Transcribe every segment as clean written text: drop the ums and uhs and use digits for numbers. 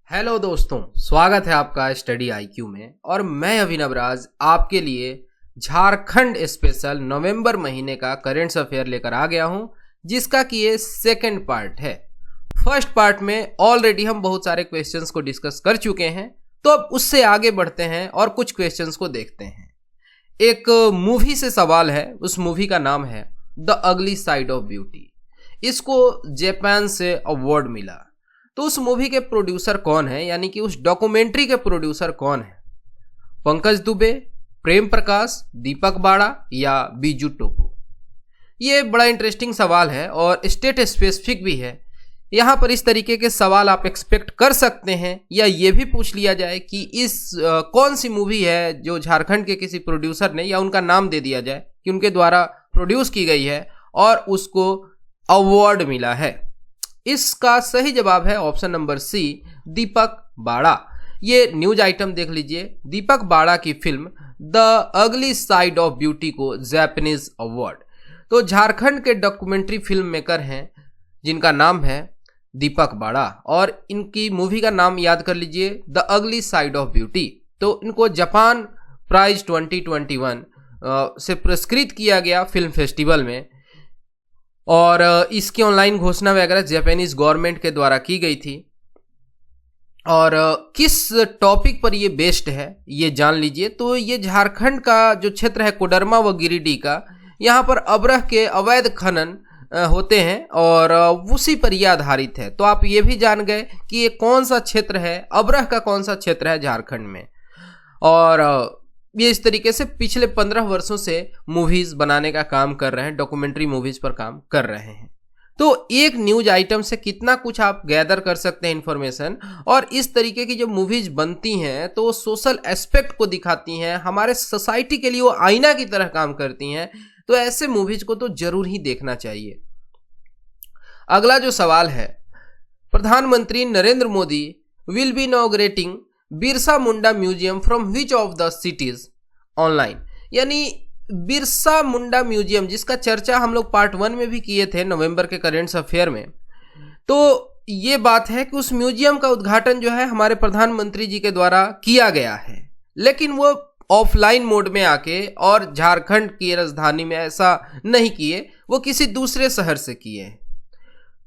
Hello दोस्तों, स्वागत है आपका स्टडी आईक्यू में। और मैं अभिनव राज आपके लिए झारखंड स्पेशल नवंबर महीने का करेंट्स अफेयर लेकर आ गया हूं, जिसका कि ये सेकंड पार्ट है। फर्स्ट पार्ट में ऑलरेडी हम बहुत सारे क्वेश्चंस को डिस्कस कर चुके हैं, तो अब उससे आगे बढ़ते हैं और कुछ क्वेश्चंस को देखते हैं। एक मूवी से सवाल है, उस मूवी का नाम है the ugly side of beauty. इसको जापान से अवार्ड मिला। तो उस मूवी के प्रोड्यूसर कौन है, यानी कि उस डॉक्यूमेंट्री के प्रोड्यूसर कौन है? पंकज दुबे, प्रेम प्रकाश, दीपक बाड़ा या बीजू टोको? ये बड़ा इंटरेस्टिंग सवाल है और स्टेट स्पेसिफिक भी है। यहाँ पर इस तरीके के सवाल आप एक्सपेक्ट कर सकते हैं, या ये भी पूछ लिया जाए कि इस कौन सी मूवी है जो झारखंड के किसी प्रोड्यूसर ने, या उनका नाम दे दिया जाए कि उनके द्वारा प्रोड्यूस की गई है और उसको अवार्ड मिला है। इसका सही जवाब है ऑप्शन नंबर सी, दीपक बाड़ा। ये न्यूज आइटम देख लीजिए। दीपक बाड़ा की film the ugly side of beauty को जापानीज अवार्ड। तो झारखंड के डॉक्यूमेंट्री फिल्म मेकर हैं जिनका नाम है दीपक बाड़ा, और इनकी मूवी का नाम याद कर लीजिए, the ugly side of beauty. तो इनको जापान प्राइज 2021 से पुरस्कृत किया गया फिल्म फेस्टिवल में, और इसकी ऑनलाइन घोषणा वगैरह जापानीज गवर्नमेंट के द्वारा की गई थी। और किस टॉपिक पर ये बेस्ड है ये जान लीजिए। तो ये झारखंड का जो क्षेत्र है कोडरमा व गिरिडीह का, यहाँ पर अबरह के अवैध खनन होते हैं और उसी पर यह आधारित है। तो आप ये भी जान गए कि ये कौन सा क्षेत्र है, अबरह का कौन सा क्षेत्र है झारखंड में। और ये इस तरीके से पिछले 15 वर्षों से मूवीज बनाने का काम कर रहे हैं, डॉक्यूमेंट्री मूवीज पर काम कर रहे हैं। तो एक न्यूज आइटम से कितना कुछ आप गैदर कर सकते हैं इंफॉर्मेशन। और इस तरीके की जो मूवीज बनती हैं तो वो सोशल एस्पेक्ट को दिखाती हैं, हमारे सोसाइटी के लिए वो आईना की तरह काम करती हैं। तो ऐसे मूवीज को तो जरूर ही देखना चाहिए। अगला जो सवाल है, प्रधानमंत्री Narendra Modi will be inaugurating Birsa Munda museum from which of the cities online. यानी बिरसा मुंडा म्यूजियम, जिसका चर्चा हम लोग पार्ट 1 में भी किए थे नवंबर के करेंट्स अफेयर में। तो ये बात है कि उस म्यूजियम का उद्घाटन जो है हमारे प्रधानमंत्री जी के द्वारा किया गया है, लेकिन वो ऑफलाइन मोड में आके, और झारखंड की राजधानी में ऐसा नहीं किए, वो किसी दूसरे शहर से किए।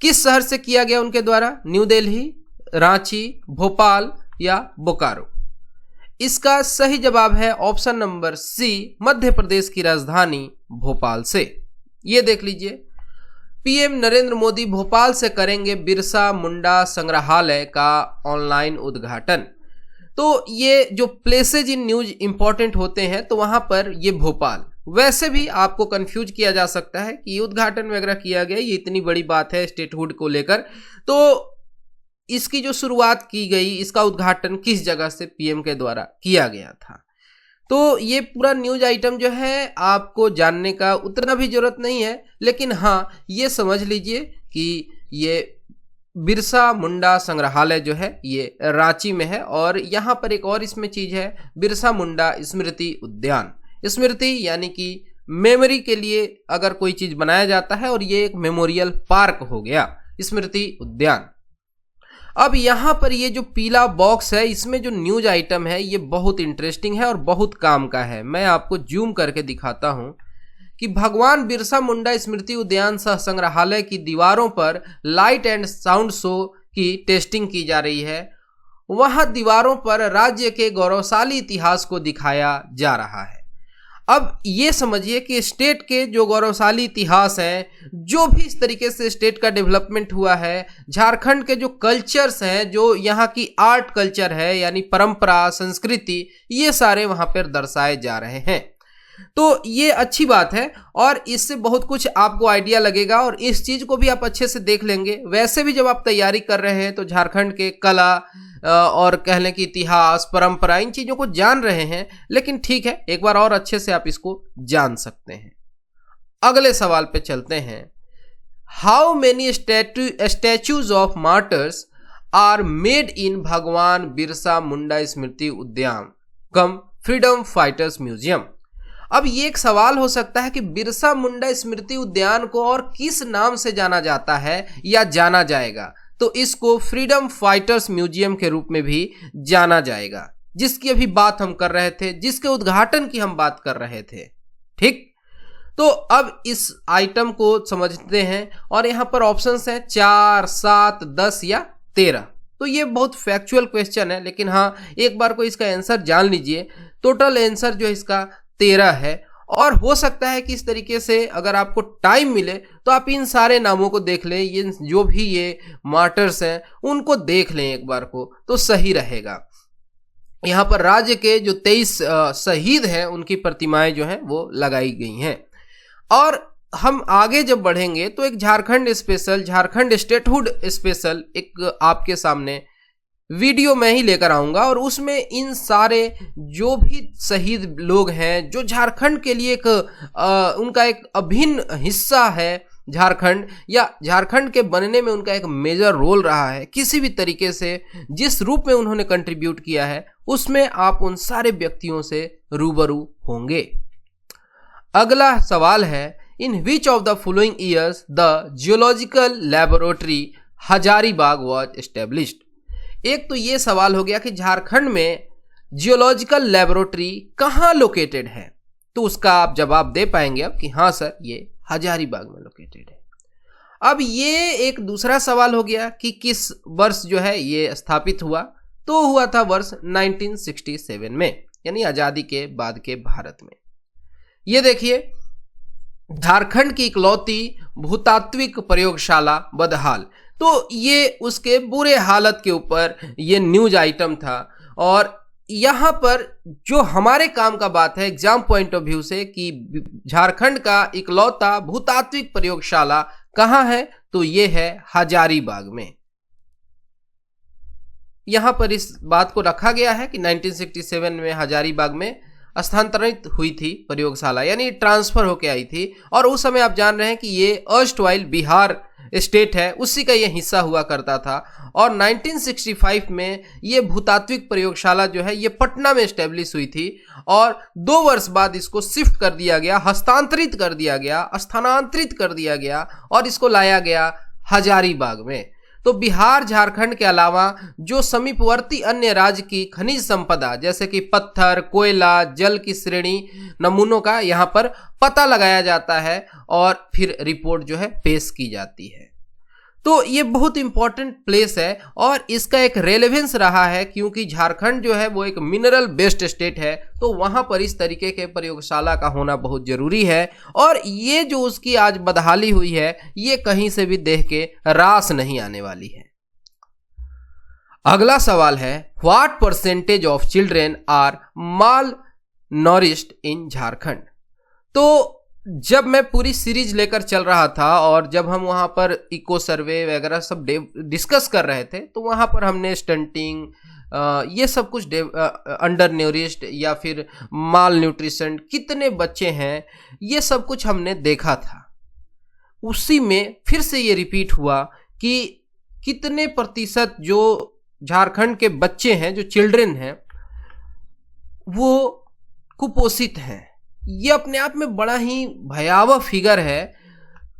किस शहर से किया गया उनके द्वारा? न्यू दिल्ली, रांची, भोपाल या बोकारो? इसका सही जवाब है option number C, Madhya Pradesh की राजधानी भोपाल से। ये देख लीजिए, पीएम नरेंद्र मोदी भोपाल से करेंगे बिरसा मुंडा संग्रहालय का ऑनलाइन उद्घाटन। तो ये जो प्लेसेज इन न्यूज इंपॉर्टेंट होते हैं, तो वहां पर ये भोपाल। वैसे भी आपको कंफ्यूज किया जा सकता है कि ये उद्घाटन वगैरह किया गया, ये इतनी बड़ी बात है स्टेटहुड को लेकर, तो इसकी जो शुरुआत की गई, इसका उद्घाटन किस जगह से पीएम के द्वारा किया गया था। तो ये पूरा न्यूज आइटम जो है आपको जानने का उतना भी जरूरत नहीं है, लेकिन हाँ ये समझ लीजिए कि ये बिरसा मुंडा संग्रहालय जो है ये रांची में है। और यहाँ पर एक और इसमें चीज है, बिरसा मुंडा स्मृति उद्यान। स्मृति यानी कि मेमोरी के लिए अगर कोई चीज बनाया जाता है, और ये एक मेमोरियल पार्क हो गया स्मृति उद्यान। अब यहाँ पर ये जो पीला बॉक्स है, इसमें जो न्यूज आइटम है ये बहुत इंटरेस्टिंग है और बहुत काम का है। मैं आपको जूम करके दिखाता हूँ कि भगवान बिरसा मुंडा स्मृति उद्यान सह संग्रहालय की दीवारों पर लाइट एंड साउंड शो की टेस्टिंग की जा रही है। वहाँ दीवारों पर राज्य के गौरवशाली इतिहास को दिखाया जा रहा है। अब ये समझिए कि स्टेट के जो गौरवशाली इतिहास है, जो भी इस तरीके से स्टेट का डेवलपमेंट हुआ है, झारखंड के जो कल्चर्स हैं, जो यहाँ की आर्ट कल्चर है यानी परंपरा संस्कृति, ये सारे वहाँ पर दर्शाए जा रहे हैं। तो ये अच्छी बात है और इससे बहुत कुछ आपको आइडिया लगेगा और इस चीज को भी आप अच्छे से देख लेंगे। वैसे भी जब आप तैयारी कर रहे हैं तो झारखंड के कला और कहने की इतिहास परंपरा, इन चीजों को जान रहे हैं, लेकिन ठीक है एक बार और अच्छे से आप इसको जान सकते हैं। अगले सवाल पे चलते हैं। How many statues of martyrs are made in भगवान बिरसा मुंडा स्मृति उद्यान कम फ्रीडम फाइटर्स म्यूजियम। अब ये एक सवाल हो सकता है कि बिरसा मुंडा स्मृति उद्यान को और किस नाम से जाना जाता है या जाना जाएगा। तो इसको फ्रीडम फाइटर्स म्यूजियम के रूप में भी जाना जाएगा, जिसकी अभी बात हम कर रहे थे, जिसके उद्घाटन की हम बात कर रहे थे। ठीक, तो अब इस आइटम को समझते हैं और यहां पर ऑप्शंस हैं 4, 7, 10 या 13। तो ये बहुत फैक्चुअल क्वेश्चन है, लेकिन हाँ एक बार को इसका आंसर जान लीजिए। टोटल आंसर जो है इसका 13 है, और हो सकता है कि इस तरीके से अगर आपको टाइम मिले तो आप इन सारे नामों को देख लें, ये जो भी ये मार्टर्स हैं उनको देख लें एक बार को, तो सही रहेगा। यहाँ पर राज्य के जो 23 शहीद हैं उनकी प्रतिमाएं जो हैं वो लगाई गई हैं। और हम आगे जब बढ़ेंगे तो एक Jharkhand special, Jharkhand statehood special एक आपके सामने वीडियो मैं ही लेकर आऊंगा, और उसमें इन सारे जो भी शहीद लोग हैं, जो झारखंड के लिए एक उनका एक अभिन्न हिस्सा है झारखंड, या झारखंड के बनने में उनका एक मेजर रोल रहा है, किसी भी तरीके से जिस रूप में उन्होंने कंट्रीब्यूट किया है, उसमें आप उन सारे व्यक्तियों से रूबरू होंगे। अगला सवाल है, in which of the following years the geological laboratory Hazaribagh was established. एक तो ये सवाल हो गया कि झारखंड में जियोलॉजिकल लैबोरेटरी कहाँ लोकेटेड है, तो उसका आप जवाब दे पाएंगे अब कि हाँ सर ये हजारीबाग में लोकेटेड है। अब ये एक दूसरा सवाल हो गया कि किस वर्ष जो है ये स्थापित हुआ, तो हुआ था वर्ष 1967 में, यानी आजादी के बाद के भारत में। ये देखिए, झारखंड की इकलौती भूतात्विक प्रयोगशाला बदहाल, तो ये उसके बुरे हालत के ऊपर ये न्यूज आइटम था। और यहाँ पर जो हमारे काम का बात है एग्जाम पॉइंट ऑफ व्यू से कि झारखंड का इकलौता भूतात्विक प्रयोगशाला कहाँ है, तो ये है हजारीबाग में। यहाँ पर इस बात को रखा गया है कि 1967 में हजारीबाग में स्थानांतरित हुई थी प्रयोगशाला, यानी ट्रांसफर होके आई थी। और उस समय आप जान रहे हैं कि ये अर्स्टवाइल बिहार स्टेट है, उसी का ये हिस्सा हुआ करता था। और 1965 में ये भूतात्विक प्रयोगशाला जो है ये पटना में एस्टेब्लिश हुई थी, और 2 वर्ष बाद इसको शिफ्ट कर दिया गया, हस्तांतरित कर दिया गया, स्थानांतरित कर दिया गया, और इसको लाया गया हजारीबाग में। तो बिहार झारखंड के अलावा जो समीपवर्ती अन्य राज्य की खनिज संपदा जैसे कि पत्थर, कोयला, जल की श्रेणी, नमूनों का यहाँ पर पता लगाया जाता है और फिर रिपोर्ट जो है पेश की जाती है। तो ये बहुत इंपॉर्टेंट प्लेस है, और इसका एक रेलेवेंस रहा है क्योंकि झारखंड जो है वो एक मिनरल बेस्ड स्टेट है, तो वहाँ पर इस तरीके के प्रयोगशाला का होना बहुत जरूरी है। और ये जो उसकी आज बदहाली हुई है ये कहीं से भी देख के रास नहीं आने वाली है। अगला सवाल है, what percentage of children are malnourished in Jharkhand. तो जब मैं पूरी सीरीज लेकर चल रहा था और जब हम वहाँ पर इको सर्वे वगैरह सब डिस्कस कर रहे थे, तो वहाँ पर हमने स्टंटिंग ये सब कुछ अंडर न्यूरिश्ड या फिर माल न्यूट्रिशन कितने बच्चे हैं ये सब कुछ हमने देखा था। उसी में फिर से ये रिपीट हुआ कि कितने प्रतिशत जो झारखंड के बच्चे हैं, जो चिल्ड्रन हैं, वो कुपोषित हैं। ये अपने आप में बड़ा ही भयावह फिगर है।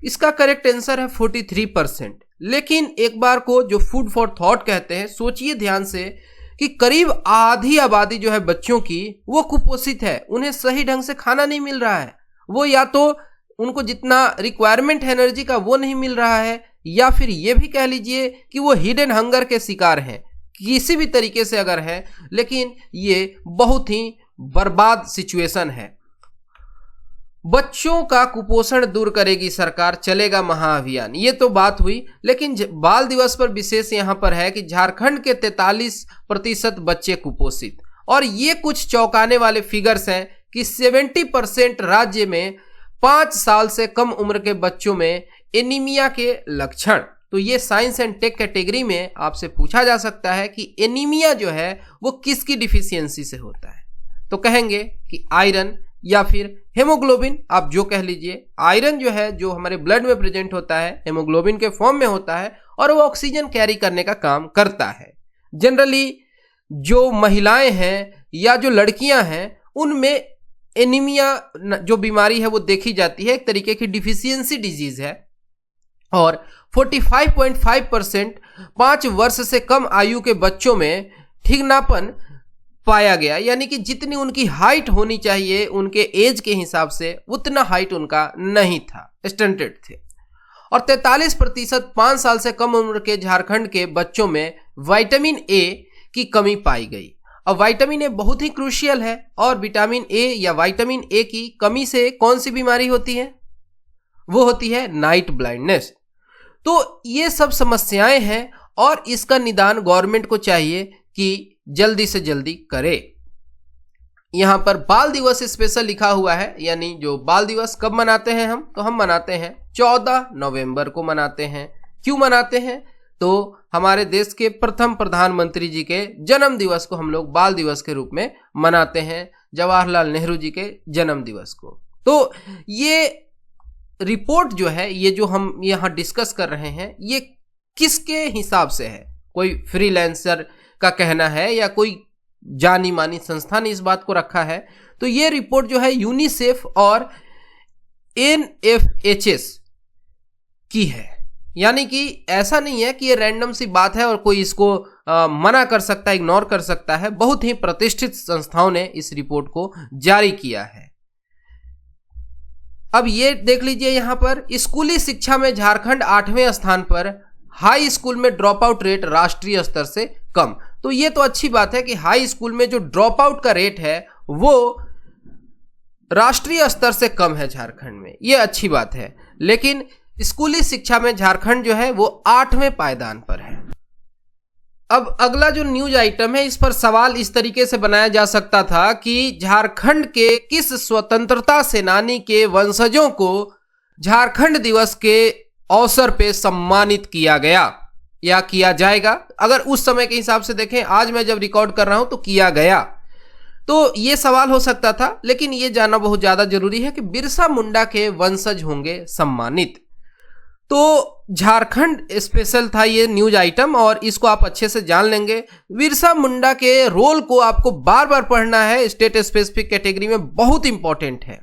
इसका करेक्ट आंसर है 43%। लेकिन एक बार को जो फूड फॉर थॉट कहते हैं, सोचिए ध्यान से कि करीब आधी आबादी जो है बच्चों की वो कुपोषित है, उन्हें सही ढंग से खाना नहीं मिल रहा है, वो या तो उनको जितना रिक्वायरमेंट है एनर्जी का वो नहीं मिल रहा है, या फिर ये भी कह लीजिए कि वो हिडन हंगर के शिकार हैं, किसी भी तरीके से अगर है। लेकिन ये बहुत ही बर्बाद सिचुएशन है। बच्चों का कुपोषण दूर करेगी सरकार, चलेगा महाअभियान, ये तो बात हुई। लेकिन बाल दिवस पर विशेष यहां पर है कि झारखंड के 43% बच्चे कुपोषित, और ये कुछ चौंकाने वाले फिगर्स हैं कि 70% राज्य में 5 साल से कम उम्र के बच्चों में एनीमिया के लक्षण। तो ये साइंस एंड टेक कैटेगरी में आपसे पूछा जा सकता है कि एनीमिया जो है वो किसकी डिफिशियंसी से होता है, तो कहेंगे कि आयरन या फिर हेमोग्लोबिन, आप जो कह लीजिए। आयरन जो है जो हमारे ब्लड में प्रेजेंट होता है हेमोग्लोबिन के फॉर्म में होता है, और वो ऑक्सीजन कैरी करने का काम करता है। जनरली जो महिलाएं हैं या जो लड़कियां हैं उनमें एनीमिया जो बीमारी है वो देखी जाती है, एक तरीके की डिफिशियंसी डिजीज है। और 45.5% 5 वर्ष से कम आयु के बच्चों में ठीकनापन पाया गया, यानी कि जितनी उनकी हाइट होनी चाहिए उनके एज के हिसाब से उतना हाइट उनका नहीं था, स्टंटेड थे। और 43% 5 साल से कम उम्र के झारखंड के बच्चों में विटामिन ए की कमी पाई गई। अब विटामिन ए बहुत ही क्रूशियल है, और विटामिन ए या विटामिन ए की कमी से कौन सी बीमारी होती है? वो होती है नाइट ब्लाइंडनेस। तो ये सब समस्याएं हैं और इसका निदान गवर्नमेंट को चाहिए कि जल्दी से जल्दी करे। यहां पर बाल दिवस स्पेशल लिखा हुआ है, यानी जो बाल दिवस कब मनाते हैं हम, तो हम मनाते हैं 14 नवंबर को मनाते हैं। क्यों मनाते हैं? तो हमारे देश के प्रथम प्रधानमंत्री जी के जन्म दिवस को हम लोग बाल दिवस के रूप में मनाते हैं, जवाहरलाल नेहरू जी के जन्म दिवस को। तो ये रिपोर्ट जो है, ये जो हम यहाँ डिस्कस कर रहे हैं, ये किसके हिसाब से है? कोई फ्रीलांसर का कहना है या कोई जानी मानी संस्था ने इस बात को रखा है? तो ये रिपोर्ट जो है यूनिसेफ और NFHS की है, यानी कि ऐसा नहीं है कि ये रैंडम सी बात है और कोई इसको मना कर सकता है, इग्नोर कर सकता है। बहुत ही प्रतिष्ठित संस्थाओं ने इस रिपोर्ट को जारी किया है। अब ये देख लीजिए, यहां पर स्कूली शिक्षा में झारखंड 8वें स्थान पर, हाई स्कूल में ड्रॉप आउट रेट राष्ट्रीय स्तर से कम। तो ये तो अच्छी बात है कि हाई स्कूल में जो ड्रॉप आउट का रेट है वो राष्ट्रीय स्तर से कम है झारखंड में, ये अच्छी बात है। लेकिन स्कूली शिक्षा में झारखंड जो है वो 8वें पायदान पर है। अब अगला जो न्यूज आइटम है, इस पर सवाल इस तरीके से बनाया जा सकता था कि झारखंड के किस स्वतंत्रता सेनानी के वंशजों को झारखंड दिवस के अवसर पे सम्मानित किया गया या किया जाएगा? अगर उस समय के हिसाब से देखें, आज मैं जब रिकॉर्ड कर रहा हूं तो किया गया, तो ये सवाल हो सकता था। लेकिन ये जानना बहुत ज्यादा जरूरी है कि बिरसा मुंडा के वंशज होंगे सम्मानित। तो झारखंड स्पेशल था ये न्यूज आइटम, और इसको आप अच्छे से जान लेंगे। बिरसा मुंडा के रोल को आपको बार बार पढ़ना है, स्टेट स्पेसिफिक कैटेगरी में बहुत इंपॉर्टेंट है।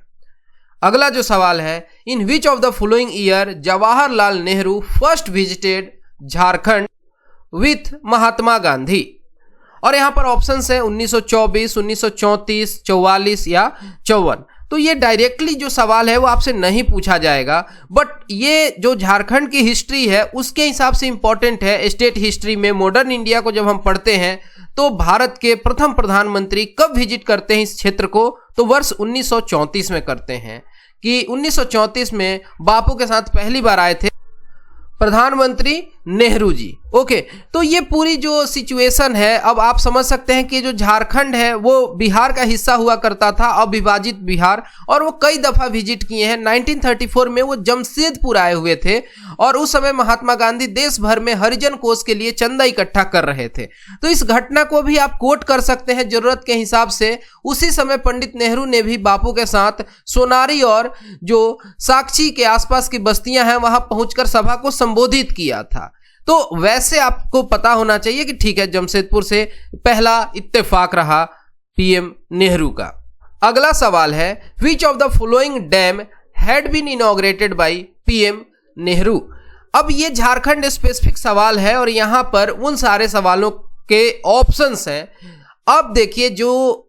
अगला जो सवाल है, in which of the following year Jawaharlal Nehru first visited Jharkhand with Mahatma Gandhi? और यहां पर ऑप्शंस है 1924, 1934, 44 या 54। तो ये डायरेक्टली जो सवाल है वो आपसे नहीं पूछा जाएगा, बट ये जो झारखंड की हिस्ट्री है उसके हिसाब से इंपॉर्टेंट है। स्टेट हिस्ट्री में मॉडर्न इंडिया को जब हम पढ़ते हैं तो भारत के प्रथम प्रधानमंत्री कब विजिट करते हैं इस क्षेत्र को? तो वर्ष 1934 में करते हैं, कि 1934 में बापू के साथ पहली बार आए थे प्रधानमंत्री नेहरू जी। ओके, तो ये पूरी जो सिचुएशन है, अब आप समझ सकते हैं कि जो झारखंड है वो बिहार का हिस्सा हुआ करता था, अविभाजित बिहार, और वो कई दफा विजिट किए हैं। 1934 में वो जमशेदपुर आए हुए थे, और उस समय महात्मा गांधी देश भर में हरिजन कोष के लिए चंदा इकट्ठा कर रहे थे। तो इस घटना को भी आप कोट कर सकते हैं जरूरत के हिसाब से। उसी समय पंडित नेहरू ने भी बापू के साथ सोनारी और जो साक्षी के आसपास की बस्तियां हैं वहां पहुंचकर सभा को संबोधित किया था। तो वैसे आपको पता होना चाहिए कि ठीक है, जमशेदपुर से पहला इत्तेफाक रहा पीएम नेहरू का। अगला सवाल है, which of the following dam had been inaugurated by PM Nehru? अब ये झारखंड स्पेसिफिक सवाल है और यहां पर उन सारे सवालों के ऑप्शंस हैं। अब देखिए, जो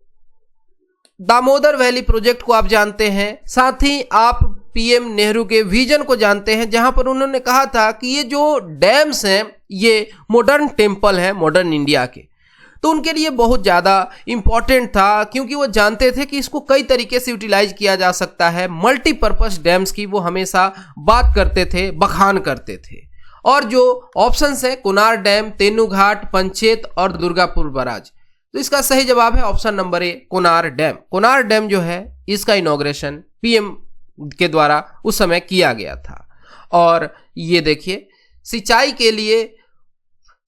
दामोदर वैली प्रोजेक्ट को आप जानते हैं, साथ ही आप पीएम नेहरू के विजन को जानते हैं, जहां पर उन्होंने कहा था कि ये जो डैम्स हैं ये मॉडर्न टेम्पल हैं मॉडर्न इंडिया के। तो उनके लिए बहुत ज़्यादा इंपॉर्टेंट था, क्योंकि वो जानते थे कि इसको कई तरीके से यूटिलाइज किया जा सकता है। मल्टीपर्पस डैम्स की वो हमेशा बात करते थे, बखान करते थे। और जो ऑप्शंस हैं, कुनार डैम, तेनूघाट, पंचेत और दुर्गापुर बराज। तो इसका सही जवाब है option number A, Kunar dam. Kunar dam जो है इसका इनॉग्रेशन पीएम के द्वारा उस समय किया गया था। और ये देखिए,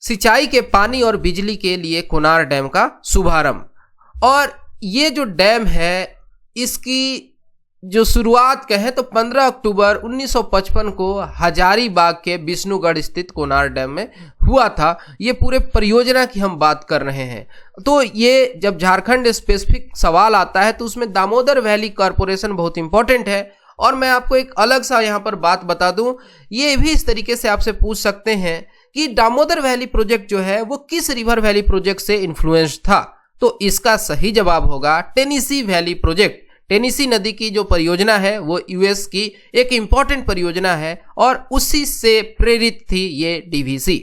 सिंचाई के पानी और बिजली के लिए कुनार डैम का शुभारंभ। और ये जो डैम है इसकी जो शुरुआत कहें तो 15 अक्टूबर 1955 को हजारीबाग के विष्णुगढ़ स्थित कोनार डैम में हुआ था। ये पूरे परियोजना की हम बात कर रहे हैं। तो ये जब झारखंड स्पेसिफिक सवाल आता है तो उसमें दामोदर वैली कॉरपोरेशन बहुत इंपॉर्टेंट है। और मैं आपको एक अलग सा यहाँ पर बात बता दूं, ये भी इस तरीके से आपसे पूछ सकते हैं कि दामोदर वैली प्रोजेक्ट जो है वो किस रिवर वैली प्रोजेक्ट से इन्फ्लुएंस था। तो इसका सही जवाब होगा टेनेसी वैली प्रोजेक्ट। टेनेसी नदी की जो परियोजना है वो यूएस की एक इंपॉर्टेंट परियोजना है और उसी से प्रेरित थी ये डीवीसी।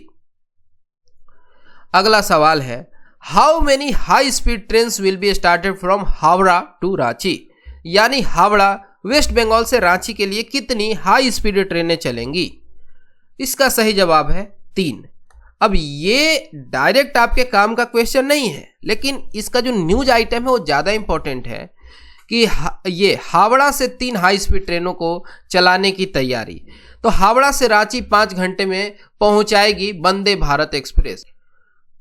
अगला सवाल है, how many high speed trains will be started from Howrah to Ranchi. यानी हावड़ा वेस्ट बंगाल से रांची के लिए कितनी हाई स्पीड ट्रेनें चलेंगी। इसका सही जवाब है 3। अब ये डायरेक्ट आपके काम का क्वेश्चन नहीं है, लेकिन इसका जो न्यूज आइटम है वो ज़्यादा इंपॉर्टेंट है कि ये हावड़ा से 3 हाई स्पीड ट्रेनों को चलाने की तैयारी। तो हावड़ा से रांची 5 घंटे में पहुंचाएगी वंदे भारत एक्सप्रेस।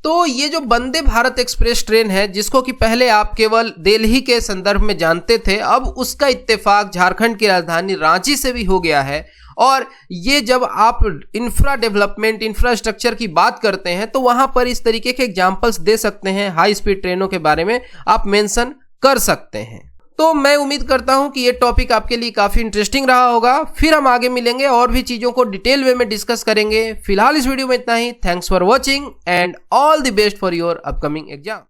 तो ये जो वंदे भारत एक्सप्रेस ट्रेन है, जिसको कि पहले आप केवल दिल्ली के संदर्भ में जानते थे, अब उसका इत्तेफाक झारखंड की राजधानी रांची से भी हो गया है। और ये जब आप इंफ्रा डेवलपमेंट, इंफ्रास्ट्रक्चर की बात करते हैं तो वहां पर इस तरीके के एग्जाम्पल्स दे सकते हैं, हाई स्पीड ट्रेनों के बारे में आप मेंशन कर सकते हैं। तो मैं उम्मीद करता हूं कि ये टॉपिक आपके लिए काफ़ी इंटरेस्टिंग रहा होगा। फिर हम आगे मिलेंगे और भी चीज़ों को डिटेल वे में डिस्कस करेंगे। फिलहाल इस वीडियो में इतना ही। Thanks for watching and all the best for your upcoming exam.